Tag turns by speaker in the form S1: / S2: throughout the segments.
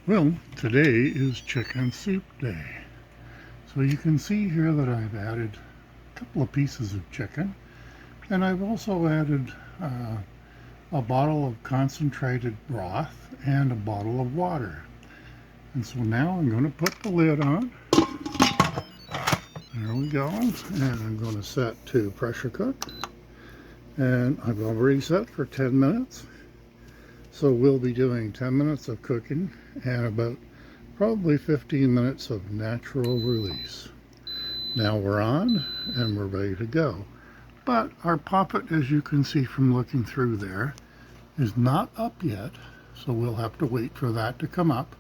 S1: Well, today is chicken soup day. So you can see here that I've added a couple of pieces of chicken, and I've also added a bottle of concentrated broth and a bottle of water. And so now I'm going to put the lid on. There we go. And I'm going to set to pressure cook. And I've already set for 10 minutes. So we'll be doing 10 minutes of cooking and about probably 15 minutes of natural release. Now we're on and we're ready to go. But our poppet, as you can see from looking through there, is not up yet. So we'll have to wait for that to come up.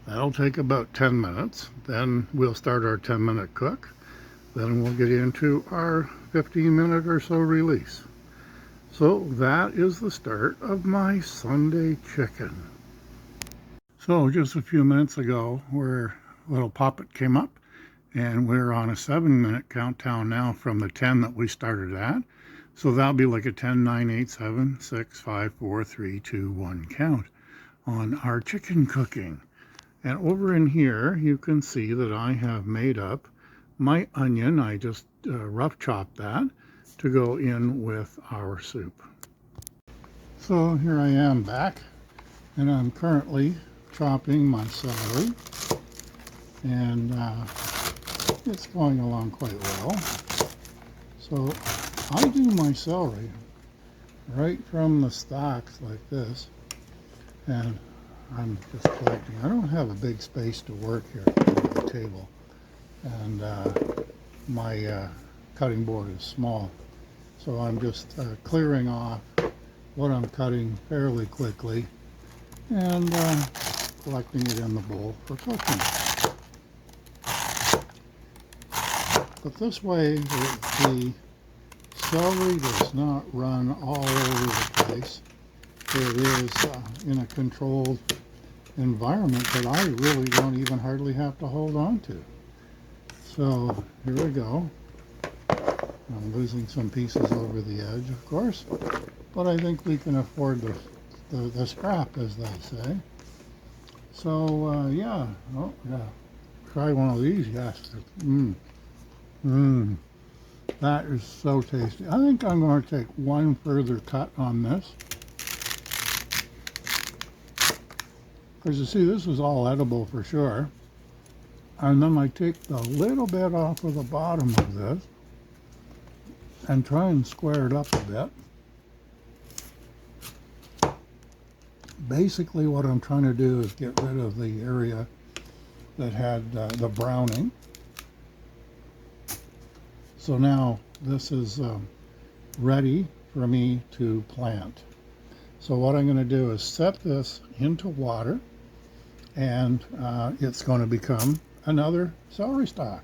S1: That'll take about 10 minutes. Then we'll start our 10-minute cook. Then we'll get into our 15-minute or so release. So that is the start of my Sunday chicken. So just a few minutes ago, where little poppet came up, and we're on a 7-minute countdown now from the 10 that we started at. So that'll be like a 10, 9, 8, 7, 6, 5, 4, 3, 2, 1 count on our chicken cooking. And over in here, you can see that I have made up my onion. I just rough chopped that to go in with our soup. So here I am back, and I'm currently chopping my celery, and it's going along quite well. So I do my celery right from the stalks like this, and I'm just collecting. I don't have a big space to work here at the table, and my cutting board is small, so I'm just clearing off what I'm cutting fairly quickly and collecting it in the bowl for cooking. But this way the celery does not run all over the place. It is in a controlled environment that I really don't even hardly have to hold on to. So here we go. I'm losing some pieces over the edge, of course, but I think we can afford the scrap, as they say. So yeah, oh yeah, try one of these. Yes, that is so tasty. I think I'm going to take one further cut on this, because you see, this is all edible for sure. And then I take the little bit off of the bottom of this and try and square it up a bit. Basically what I'm trying to do is get rid of the area that had the browning. So now this is ready for me to plant. So what I'm going to do is set this into water, and it's going to become another celery stalk.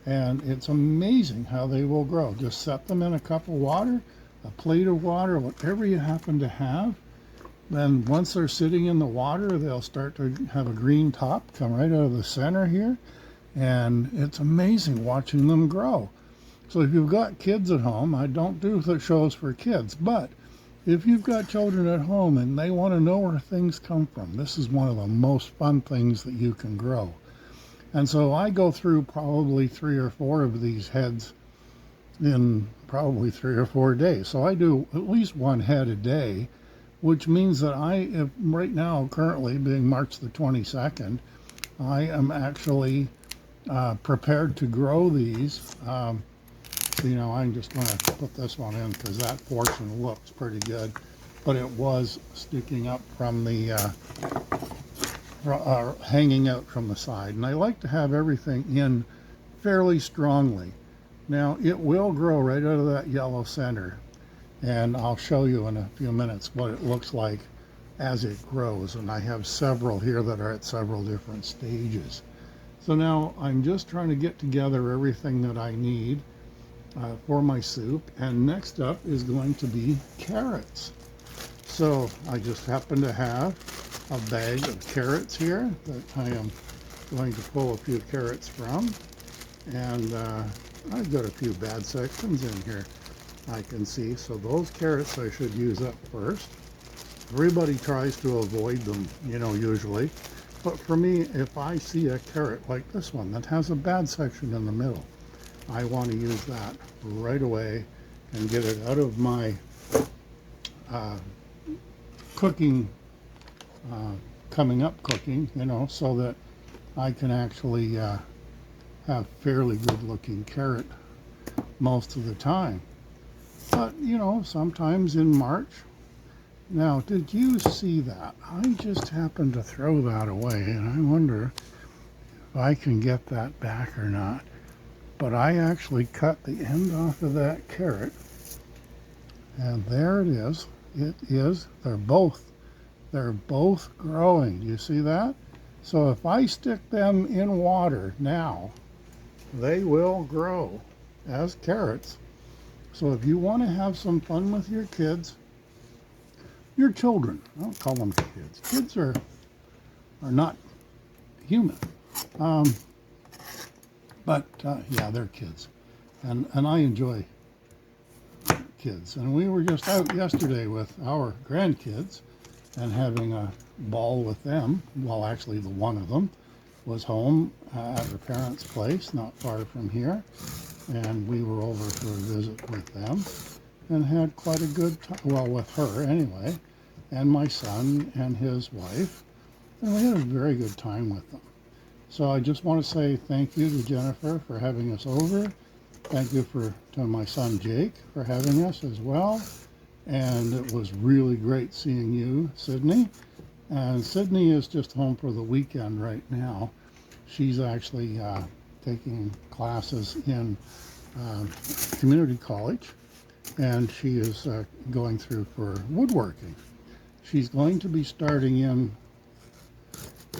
S1: And it's amazing how they will grow. Just set them in a cup of water, a plate of water, whatever you happen to have. Then once they're sitting in the water, they'll start to have a green top come right out of the center here. And it's amazing watching them grow. So if you've got kids at home, I don't do the shows for kids, but if you've got children at home and they want to know where things come from, this is one of the most fun things that you can grow. And so I go through probably 3 or 4 of these heads in probably 3 or 4 days. So I do at least 1 head a day, which means that right now, currently being March the 22nd, I am actually prepared to grow these. You know, I'm just going to put this one in because that portion looks pretty good, but it was sticking up from the hanging out from the side, and I like to have everything in fairly strongly. Now it will grow right out of that yellow center, and I'll show you in a few minutes what it looks like as it grows, and I have several here that are at several different stages. So now I'm just trying to get together everything that I need for my soup, and next up is going to be carrots. So I just happen to have a bag of carrots here that I am going to pull a few carrots from, and I've got a few bad sections in here I can see, so those carrots I should use up first. Everybody tries to avoid them, you know, usually, But for me, if I see a carrot like this one that has a bad section in the middle, I want to use that right away and get it out of my cooking, coming up cooking, so that I can actually have fairly good looking carrot most of the time. But, sometimes in March. Now, did you see that? I just happened to throw that away, and I wonder if I can get that back or not. But I actually cut the end off of that carrot, and there it is. It is. They're both growing. You see that? So if I stick them in water now, they will grow as carrots. So if you want to have some fun with your kids, your children, I don't call them kids. Kids are not human. But yeah, they're kids. And I enjoy kids. And we were just out yesterday with our grandkids and having a ball with them. Well, actually, the one of them was home at her parents' place, not far from here. And we were over for a visit with them and had quite a good time, well, with her anyway, and my son and his wife, and we had a very good time with them. So I just want to say thank you to Jennifer for having us over. Thank you to my son Jake for having us as well. And it was really great seeing you, Sydney. And Sydney is just home for the weekend right now. She's actually taking classes in community college, and she is going through for woodworking. She's going to be starting in,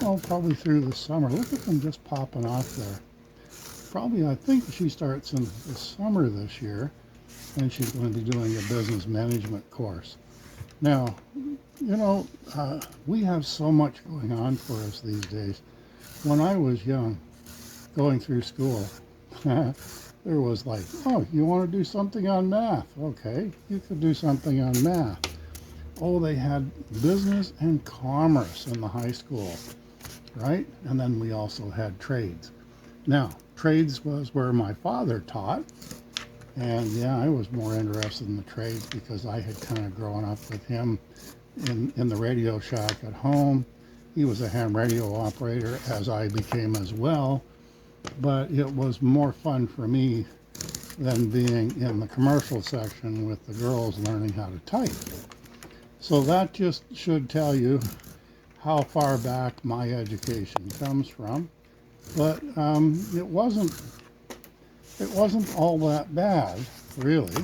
S1: well, probably through the summer. Look at them just popping off there. Probably, I think she starts in the summer this year, and she's going to be doing a business management course. Now, we have so much going on for us these days. When I was young, going through school, there was like, oh, you want to do something on math? Okay, you could do something on math. Oh, they had business and commerce in the high school, right? And then we also had trades. Now, trades was where my father taught. And yeah, I was more interested in the trades because I had kind of grown up with him in the radio shack at home. He was a ham radio operator, as I became as well. But it was more fun for me than being in the commercial section with the girls learning how to type. So that just should tell you how far back my education comes from. But it wasn't all that bad, really.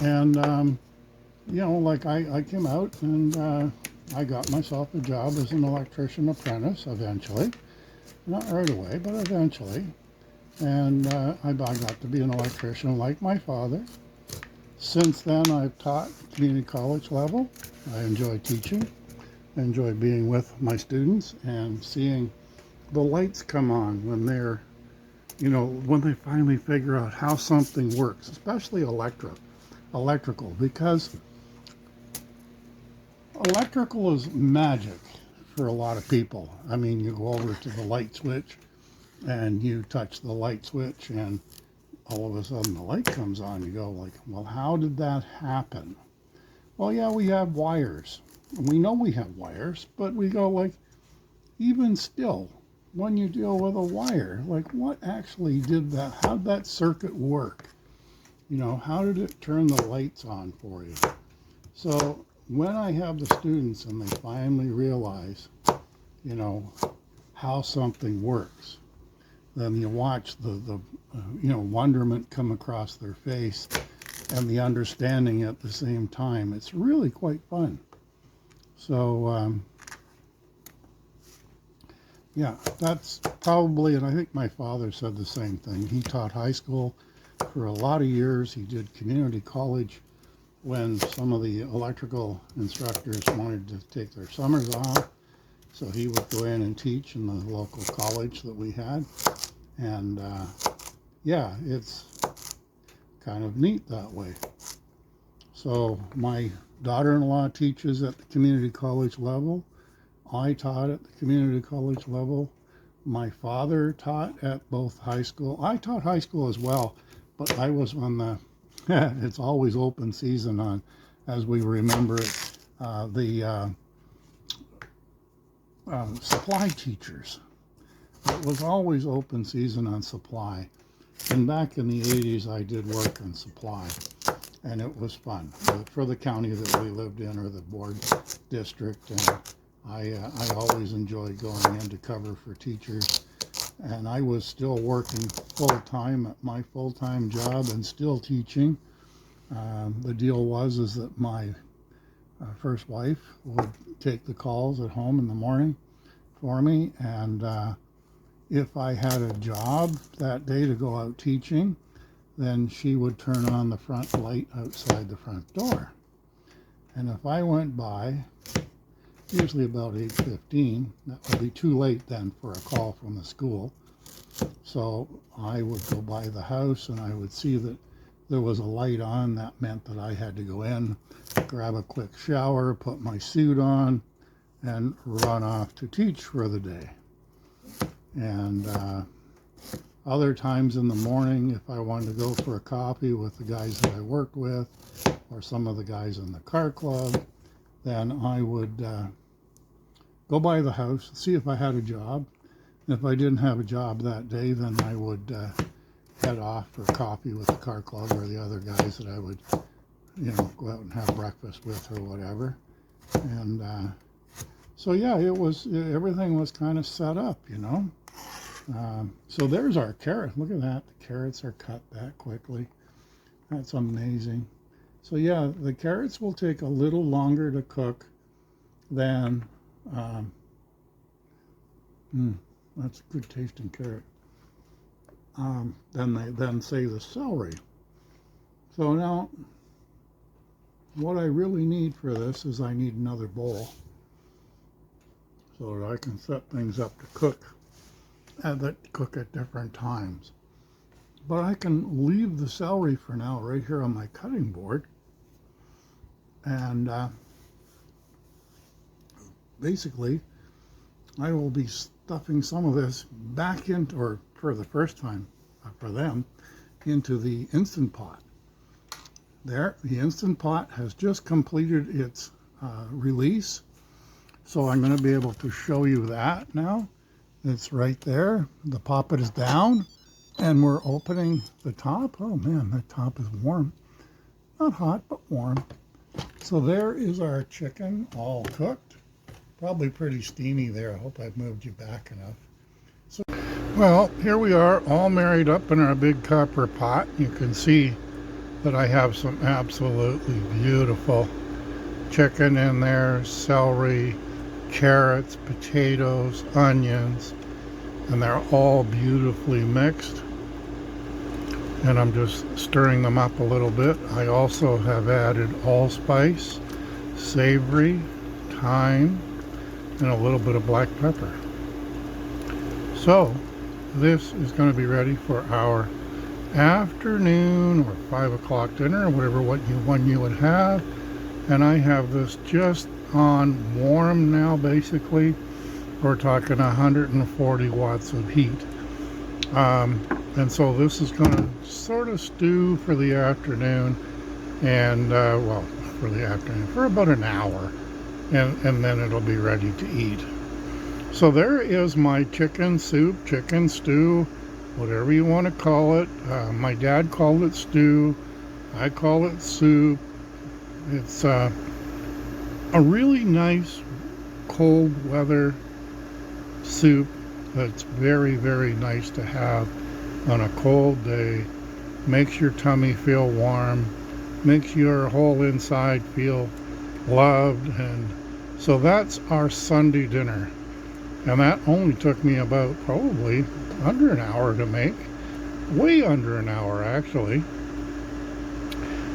S1: And like I came out and I got myself a job as an electrician apprentice eventually. Not right away, but eventually. And I got to be an electrician like my father. Since then, I've taught community college level. I enjoy teaching. I enjoy being with my students and seeing the lights come on when they're, when they finally figure out how something works, especially electrical, because electrical is magic for a lot of people. I mean, you go over to the light switch and you touch the light switch and all of a sudden the light comes on. You go like, well, how did that happen? Well, yeah, we have wires. We know we have wires, but we go like, even still, when you deal with a wire, like what actually did that, how'd that circuit work? How did it turn the lights on for you? So when I have the students and they finally realize, how something works, then you watch the wonderment come across their face and the understanding at the same time. It's really quite fun. So, yeah, that's probably, and I think my father said the same thing. He taught high school for a lot of years. He did community college when some of the electrical instructors wanted to take their summers off. So he would go in and teach in the local college that we had. And yeah, it's kind of neat that way. So my daughter-in-law teaches at the community college level. I taught at the community college level. My father taught at both high school. I taught high school as well, but I was on the, it's always open season on, as we remember it, the supply teachers. It was always open season on supply. And back in the 80s, I did work in supply, and it was fun for the county that we lived in, or the board district. And I always enjoyed going in to cover for teachers. And I was still working full-time at my full-time job and still teaching. The deal was that my first wife would take the calls at home in the morning for me, and if I had a job that day to go out teaching, then she would turn on the front light outside the front door. And if I went by, usually about 8:15, that would be too late then for a call from the school. So I would go by the house and I would see that there was a light on. That meant that I had to go in, grab a quick shower, put my suit on, and run off to teach for the day. And other times in the morning, if I wanted to go for a coffee with the guys that I worked with, or some of the guys in the car club, then I would go by the house, see if I had a job. And if I didn't have a job that day, then I would head off for coffee with the car club or the other guys that I would, go out and have breakfast with or whatever. And so yeah, everything was kind of set up, So there's our carrot. Look at that. The carrots are cut that quickly. That's amazing. So yeah, the carrots will take a little longer to cook than, that's a good tasting carrot, than say the celery. So now, what I really need for this is I need another bowl so that I can set things up to cook. That cook at different times. But I can leave the celery for now right here on my cutting board, and basically I will be stuffing some of this back into, or for the first time for them, into the Instant Pot. There, the Instant Pot has just completed its release, so I'm going to be able to show you that now. It's right there. The poppet is down, and we're opening the top. Oh man, that top is warm. Not hot, but warm. So there is our chicken, all cooked. Probably pretty steamy there. I hope I've moved you back enough. So, well, here we are, all married up in our big copper pot. You can see that I have some absolutely beautiful chicken in there, celery, carrots, potatoes, onions, and they're all beautifully mixed. And I'm just stirring them up a little bit. I also have added allspice, savory, thyme, and a little bit of black pepper. So this is going to be ready for our afternoon or 5 o'clock dinner, or whatever one you would have. And I have this just on warm now. Basically we're talking 140 watts of heat, and so this is going to sort of stew for the afternoon, and well, for the afternoon, for about an hour, and then it'll be ready to eat. So there is my chicken soup, chicken stew, whatever you want to call it. My dad called it stew, I call it soup. It's a really nice cold weather soup that's very, very nice to have on a cold day. Makes your tummy feel warm, makes your whole inside feel loved. And so that's our Sunday dinner, and that only took me about probably under an hour to make, way under an hour actually.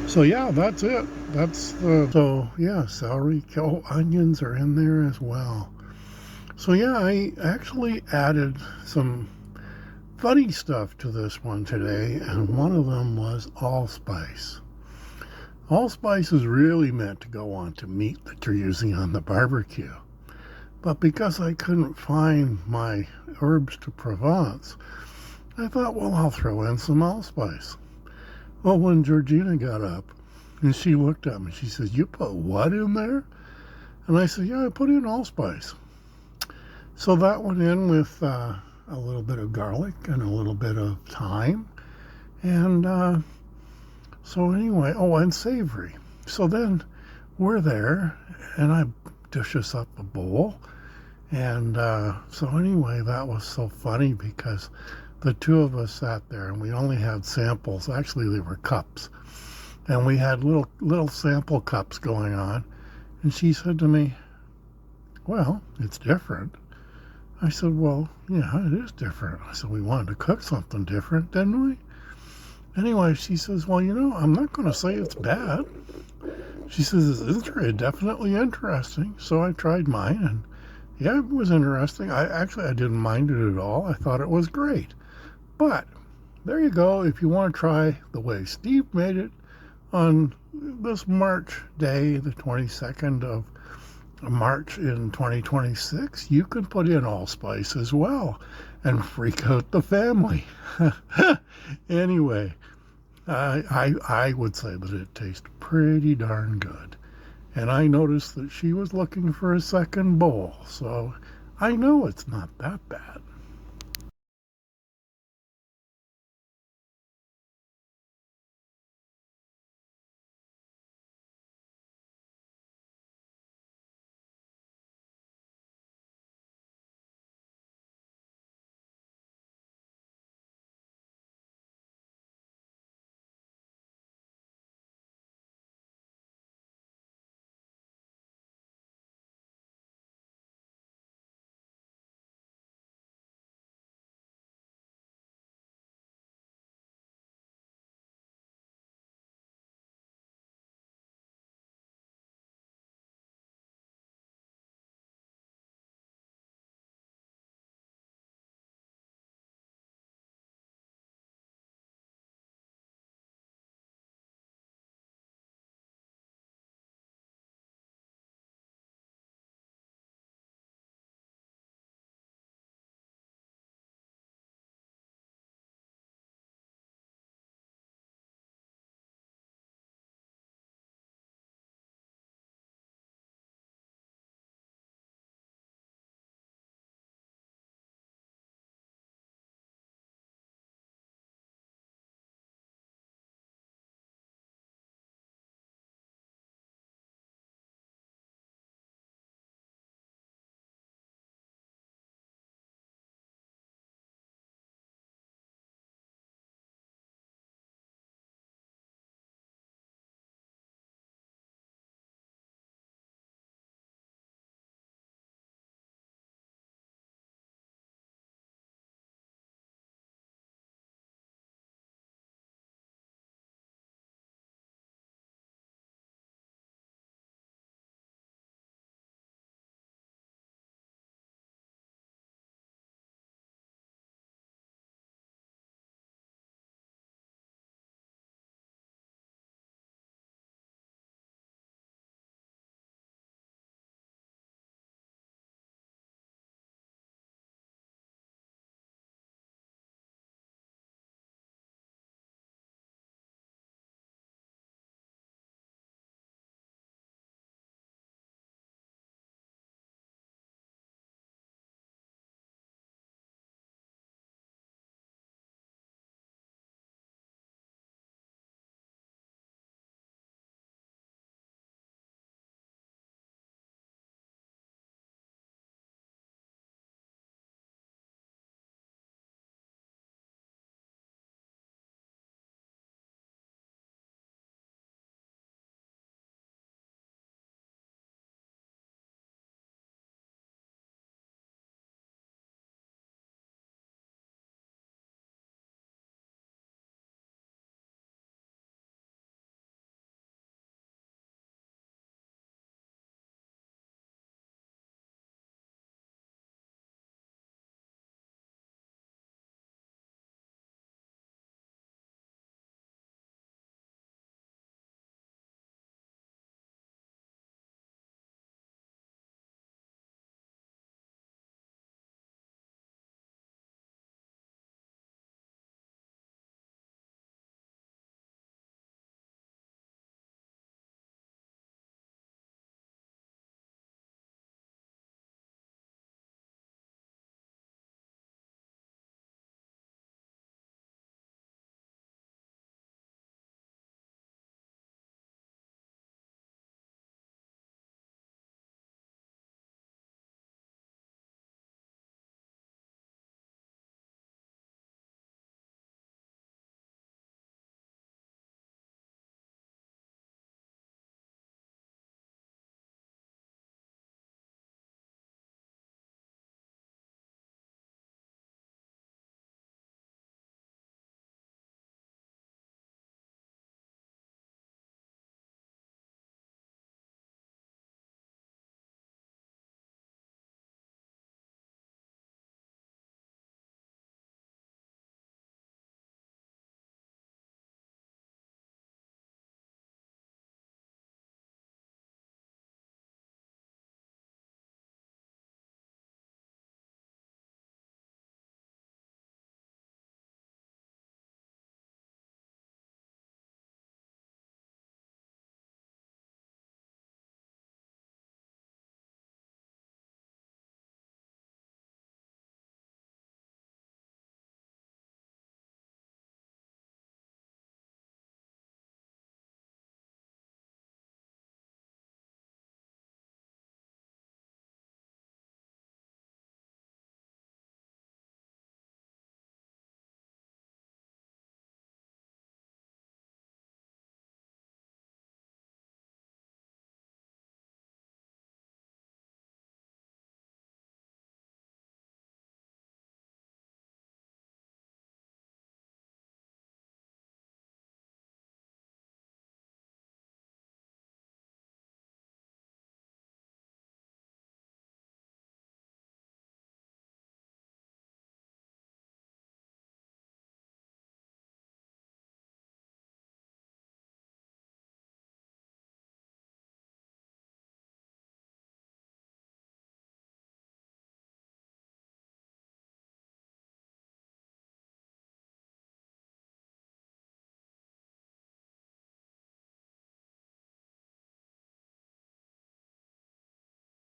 S1: So yeah, that's it. So yeah, celery, onions are in there as well. So yeah, I actually added some funny stuff to this one today, and one of them was allspice. Allspice is really meant to go on to meat that you're using on the barbecue. But because I couldn't find my herbs de Provence, I thought, well, I'll throw in some allspice. Well, when Georgina got up and she looked at me, she says, "You put what in there?" And I said, "Yeah, I put in allspice." So that went in with a little bit of garlic and a little bit of thyme. And so anyway, oh, and savory. So then we're there, and I dish us up a bowl. And so anyway, that was so funny because the two of us sat there, and we only had samples. Actually, they were cups. And we had little sample cups going on. And she said to me, "Well, it's different." I said, "Well, yeah, it is different." I said, "We wanted to cook something different, didn't we?" Anyway, she says, "Well, I'm not going to say it's bad." She says, "It's definitely interesting." So I tried mine, and yeah, it was interesting. I didn't mind it at all. I thought it was great. But there you go. If you want to try the way Steve made it on this March day, the 22nd of March in 2026, you can put in allspice as well and freak out the family. Anyway, I would say that it tastes pretty darn good. And I noticed that she was looking for a second bowl, so I know it's not that bad.